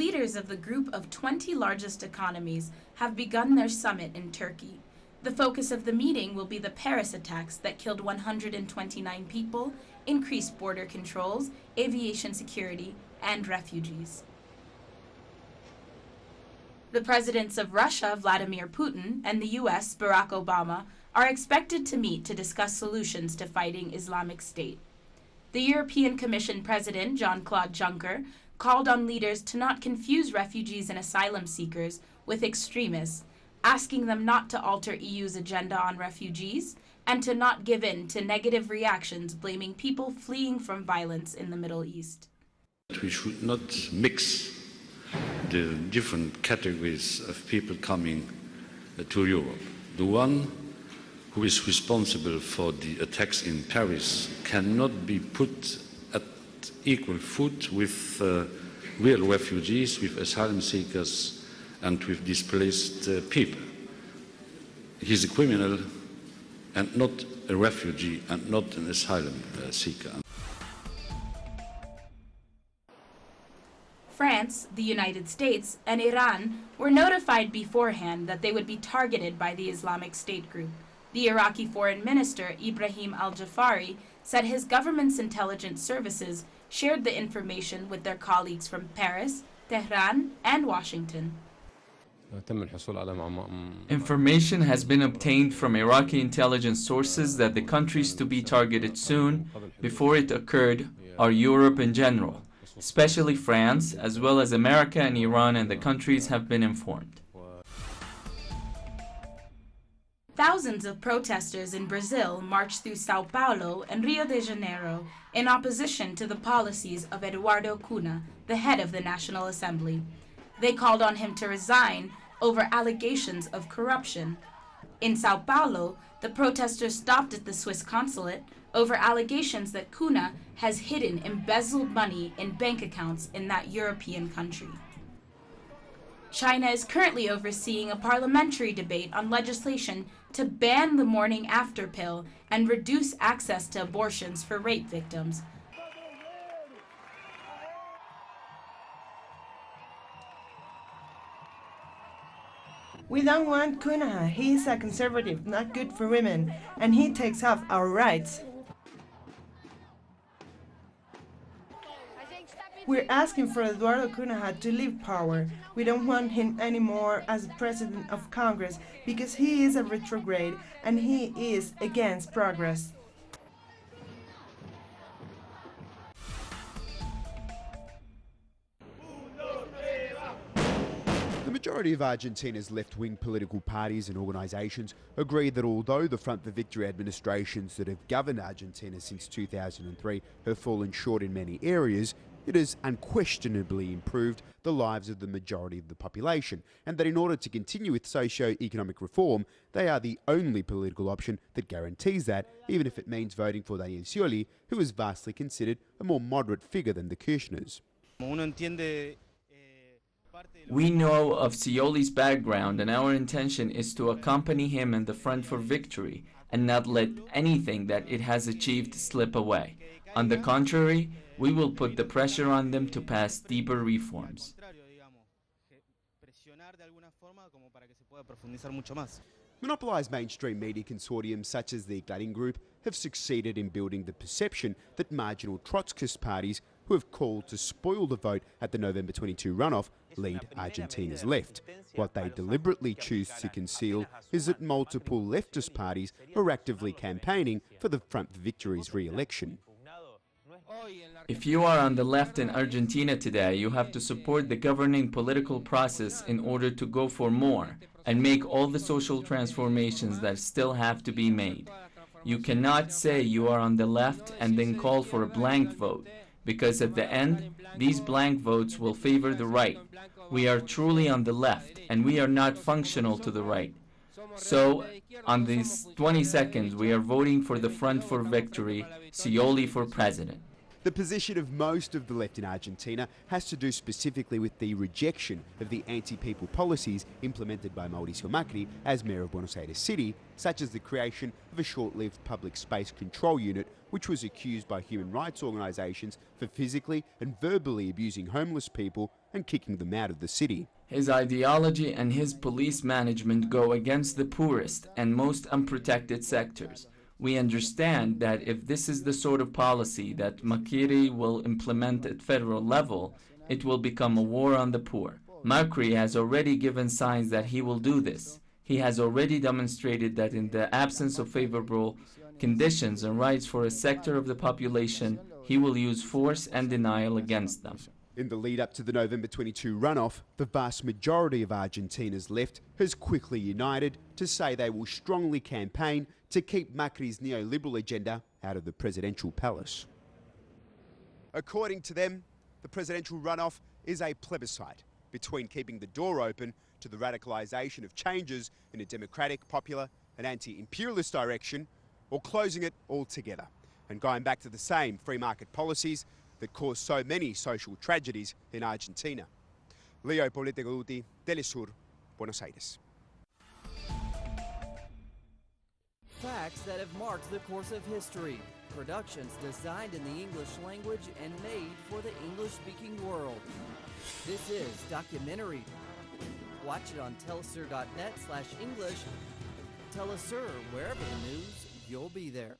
leaders of the group of 20 largest economies have begun their summit in Turkey. The focus of the meeting will be the Paris attacks that killed 129 people, increased border controls, aviation security, and refugees. The presidents of Russia, Vladimir Putin, and the US, Barack Obama, are expected to meet to discuss solutions to fighting Islamic State. The European Commission President, Jean-Claude Juncker, called on leaders to not confuse refugees and asylum seekers with extremists, asking them not to alter EU's agenda on refugees and to not give in to negative reactions blaming people fleeing from violence in the Middle East. We should not mix the different categories of people coming to Europe. The one who is responsible for the attacks in Paris cannot be put at equal foot with real refugees, with asylum seekers and with displaced people. He's a criminal and not a refugee and not an asylum seeker. France, the United States, and Iran were notified beforehand that they would be targeted by the Islamic State group. The Iraqi Foreign Minister, Ibrahim al-Jafari, said his government's intelligence services shared the information with their colleagues from Paris, Tehran, and Washington. Information has been obtained from Iraqi intelligence sources that the countries to be targeted soon, before it occurred, are Europe in general. Especially France, as well as America and Iran, and the countries have been informed. Thousands of protesters in Brazil marched through Sao Paulo and Rio de Janeiro in opposition to the policies of Eduardo Cunha, the head of the National Assembly. They called on him to resign over allegations of corruption. In Sao Paulo, the protesters stopped at the Swiss consulate over allegations that Cunha has hidden embezzled money in bank accounts in that European country. China is currently overseeing a parliamentary debate on legislation to ban the morning after pill and reduce access to abortions for rape victims. We don't want Cunha. He is a conservative, not good for women, and he takes off our rights. We're asking for Eduardo Cunha to leave power. We don't want him anymore as president of Congress because he is a retrograde and he is against progress. The majority of Argentina's left-wing political parties and organisations agree that although the Front for Victory administrations that have governed Argentina since 2003 have fallen short in many areas, it has unquestionably improved the lives of the majority of the population, and that in order to continue with socio-economic reform, they are the only political option that guarantees that, even if it means voting for Daniel Scioli, who is vastly considered a more moderate figure than the Kirchners. We know of Scioli's background, and our intention is to accompany him in the Front for Victory and not let anything that it has achieved slip away. On the contrary, we will put the pressure on them to pass deeper reforms. Monopolised mainstream media consortiums such as the Gladding Group have succeeded in building the perception that marginal Trotskyist parties who have called to spoil the vote at the November 22 runoff lead Argentina's left. What they deliberately choose to conceal is that multiple leftist parties are actively campaigning for the Front for Victory's re-election. If you are on the left in Argentina today, you have to support the governing political process in order to go for more and make all the social transformations that still have to be made. You cannot say you are on the left and then call for a blank vote, because at the end, these blank votes will favor the right. We are truly on the left, and we are not functional to the right. So, on these 20 seconds, we are voting for the Front for Victory, Scioli for president. The position of most of the left in Argentina has to do specifically with the rejection of the anti-people policies implemented by Mauricio Macri as mayor of Buenos Aires City, such as the creation of a short-lived public space control unit, which was accused by human rights organisations for physically and verbally abusing homeless people and kicking them out of the city. His ideology and his police management go against the poorest and most unprotected sectors. We understand that if this is the sort of policy that Macri will implement at federal level, it will become a war on the poor. Macri has already given signs that he will do this. He has already demonstrated that in the absence of favorable conditions and rights for a sector of the population, he will use force and denial against them. In the lead up to the November 22 runoff, the vast majority of Argentina's left has quickly united to say they will strongly campaign to keep Macri's neoliberal agenda out of the presidential palace. According to them, the presidential runoff is a plebiscite between keeping the door open to the radicalisation of changes in a democratic, popular and anti-imperialist direction, or closing it altogether and going back to the same free market policies that caused so many social tragedies in Argentina. Leo Politeguti, Telesur, Buenos Aires. Facts that have marked the course of history. Productions designed in the English language and made for the English-speaking world. This is Documentary. Watch it on telesur.net/English. Telesur, wherever the news, you'll be there.